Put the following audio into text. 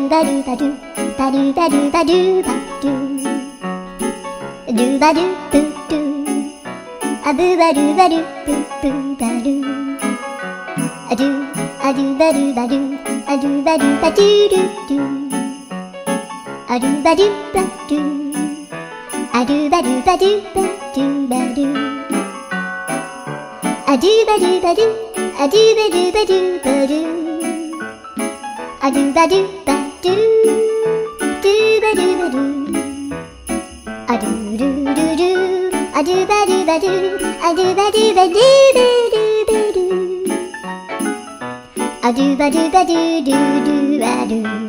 バルバルバルバルバルバルルバルブルアブバルバルブブバルアルアルバルバルアルバルバルルルアルバルバルアルバルバルバルバルアルバルバルアルバルバルバルアルバルバルルバルバルアルルルルアルバルバルアルバルバルバルバルアルバルバルルルアル